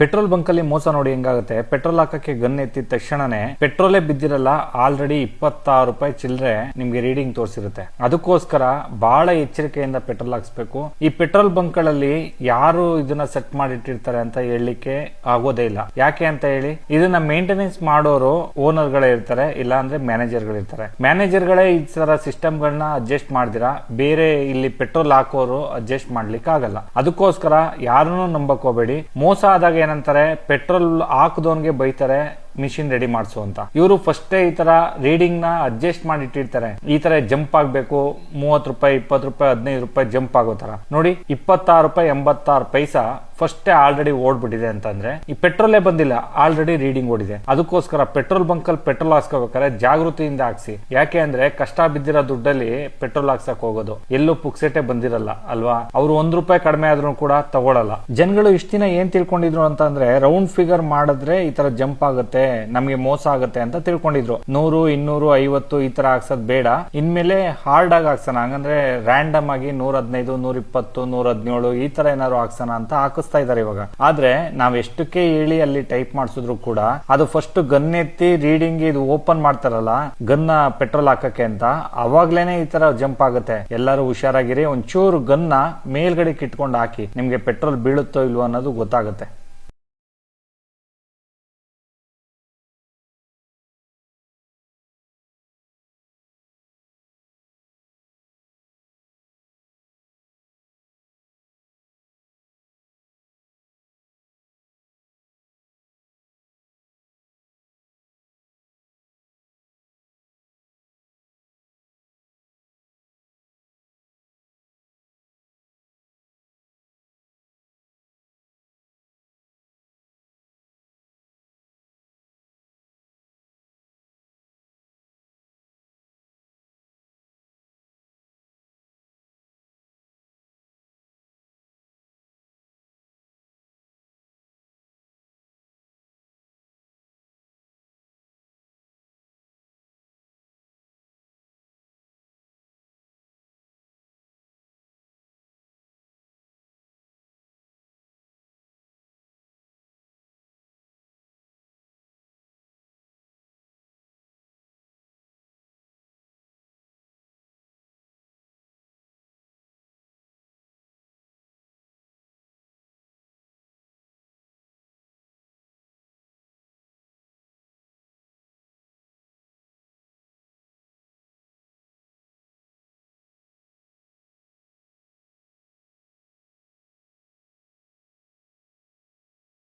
Petrol bunk ಅಲ್ಲಿ ಮೋಸ ನೋಡಿ ಹೆಂಗಾಗುತ್ತೆ. ಪೆಟ್ರೋಲ್ ಹಾಕಕ್ಕೆ ಗನ್ ಎತ್ತಿದ ತಕ್ಷಣನೇ ಪೆಟ್ರೋಲೇ ಬಿದ್ದಿರಲ್ಲ, ಆಲ್ರೆಡಿ 26 ರೂಪಾಯಿ ಚಿಲ್ಲರೆ ನಿಮ್ಗೆ ರೀಡಿಂಗ್ ತೋರಿಸಿರುತ್ತೆ. ಅದಕ್ಕೋಸ್ಕರ ಬಹಳ ಎಚ್ಚರಿಕೆಯಿಂದ ಪೆಟ್ರೋಲ್ ಹಾಕ್ಸ್ಬೇಕು. ಈ ಪೆಟ್ರೋಲ್ ಬಂಕ್ ಗಳಲ್ಲಿ ಯಾರು ಇದನ್ನ ಸೆಟ್ ಮಾಡಿಟ್ಟಿರ್ತಾರೆ ಅಂತ ಹೇಳಲಿಕ್ಕೆ ಆಗೋದೇ ಇಲ್ಲ. ಯಾಕೆ ಅಂತ ಹೇಳಿ, ಇದನ್ನ ಮೇಂಟೆನೆನ್ಸ್ ಮಾಡೋರು ಓನರ್ ಗಳೇ ಇರ್ತಾರೆ, ಇಲ್ಲ ಅಂದ್ರೆ ಮ್ಯಾನೇಜರ್ ಗಳಿರ್ತಾರೆ. ಮ್ಯಾನೇಜರ್ ಗಳೇ ಈ ತರ ಸಿಸ್ಟಮ್ ಗಳನ್ನ ಅಡ್ಜಸ್ಟ್ ಮಾಡ್ದಿರಾ ಬೇರೆ ಇಲ್ಲಿ ಪೆಟ್ರೋಲ್ ಹಾಕೋರು ಅಡ್ಜಸ್ಟ್ ಮಾಡ್ಲಿಕ್ಕೆ ಆಗಲ್ಲ. ಅದಕ್ಕೋಸ್ಕರ ಯಾರನ್ನು ನಂಬಕ್ ಹೋಗ್ಬೇಡಿ. ಮೋಸ ಆದಾಗ ಏನಂತಾರೆ, ಪೆಟ್ರೋಲ್ ಹಾಕದವನ್ಗೆ ಬೈತಾರೆ ಮಿಷಿನ್ ರೆಡಿ ಮಾಡಿಸು ಅಂತ. ಇವರು ಫಸ್ಟ್ ಈ ತರ ರೀಡಿಂಗ್ ನ ಅಡ್ಜಸ್ಟ್ ಮಾಡಿ ಇಟ್ಟಿರ್ತಾರೆ. ಈ ತರ ಜಂಪ್ ಆಗ್ಬೇಕು, 30 ರೂಪಾಯಿ 20 ರೂಪಾಯಿ 15 ರೂಪಾಯಿ ಜಂಪ್ ಆಗೋ ತರ ನೋಡಿ. 26 ರೂಪಾಯಿ 86 ಪೈಸಾ ಫಸ್ಟ್ ಆಲ್ರೆಡಿ ಓಡ್ಬಿಟ್ಟಿದೆ ಅಂತಂದ್ರೆ ಈ ಪೆಟ್ರೋಲೇ ಬಂದಿಲ್ಲ, ಆಲ್ರೆಡಿ ರೀಡಿಂಗ್ ಓಡಿದೆ. ಅದಕ್ಕೋಸ್ಕರ ಪೆಟ್ರೋಲ್ ಬಂಕ್ ಅಲ್ಲಿ ಪೆಟ್ರೋಲ್ ಹಾಕ್ಸ್ಕೋಬೇಕಾದ್ರೆ ಜಾಗೃತಿಯಿಂದ ಹಾಕ್ಸಿ. ಯಾಕೆ ಅಂದ್ರೆ ಕಷ್ಟ ಬಿದ್ದಿರೋ ದುಡ್ಡಲ್ಲಿ ಪೆಟ್ರೋಲ್ ಹಾಕ್ಸಕ್ ಹೋಗೋದು, ಎಲ್ಲೂ ಪುಕ್ಸೆಟೆ ಬಂದಿರಲ್ಲ ಅಲ್ವಾ. ಅವ್ರು 1 ರೂಪಾಯಿ ಕಡಿಮೆ ಆದ್ರೂ ಕೂಡ ತಗೊಳಲ್ಲ. ಜನಗಳು ಇಷ್ಟ ದಿನ ಏನ್ ತಿಳ್ಕೊಂಡಿದ್ರು ಅಂತಂದ್ರೆ, ರೌಂಡ್ ಫಿಗರ್ ಮಾಡಿದ್ರೆ ಈ ತರ ಜಂಪ್ ಆಗುತ್ತೆ, ನಮ್ಗೆ ಮೋಸ ಆಗುತ್ತೆ ಅಂತ ತಿಳ್ಕೊಂಡಿದ್ರು. 100 200 50 ಈ ತರ ಹಾಕ್ಸೋದ್ ಬೇಡ, ಇನ್ಮೇಲೆ ಹಾರ್ಡ್ ಆಗಿ ಹಾಕ್ಸೋಣ. ಹಂಗಂದ್ರೆ ರ್ಯಾಂಡಮ್ ಆಗಿ 115 120 117 ಈ ತರ ಏನಾದ್ರು ಹಾಕ್ಸೋಣ ಅಂತ ಹಾಕಿಸ್ತಾ ಇದಾರೆ ಇವಾಗ. ಆದ್ರೆ ನಾವ್ ಎಷ್ಟಕ್ಕೆ ಹೇಳಿ ಅಲ್ಲಿ ಟೈಪ್ ಮಾಡಿಸಿದ್ರು ಕೂಡ ಅದು ಫಸ್ಟ್ ಗನ್ ಎತ್ತಿ ರೀಡಿಂಗ್ ಇದು ಓಪನ್ ಮಾಡ್ತಾರಲ್ಲ ಗನ್ನ ಪೆಟ್ರೋಲ್ ಹಾಕಕ್ಕೆ ಅಂತ, ಅವಾಗ್ಲೇನೆ ಈ ತರ ಜಂಪ್ ಆಗುತ್ತೆ. ಎಲ್ಲರೂ ಹುಷಾರಾಗಿರಿ. ಒಂಚೂರು ಗನ್ನ ಮೇಲ್ಗಡೆ ಕಿಟ್ಕೊಂಡು ಹಾಕಿ, ನಿಮ್ಗೆ ಪೆಟ್ರೋಲ್ ಬೀಳುತ್ತೋ ಇಲ್ವೋ ಅನ್ನೋದು ಗೊತ್ತಾಗುತ್ತೆ.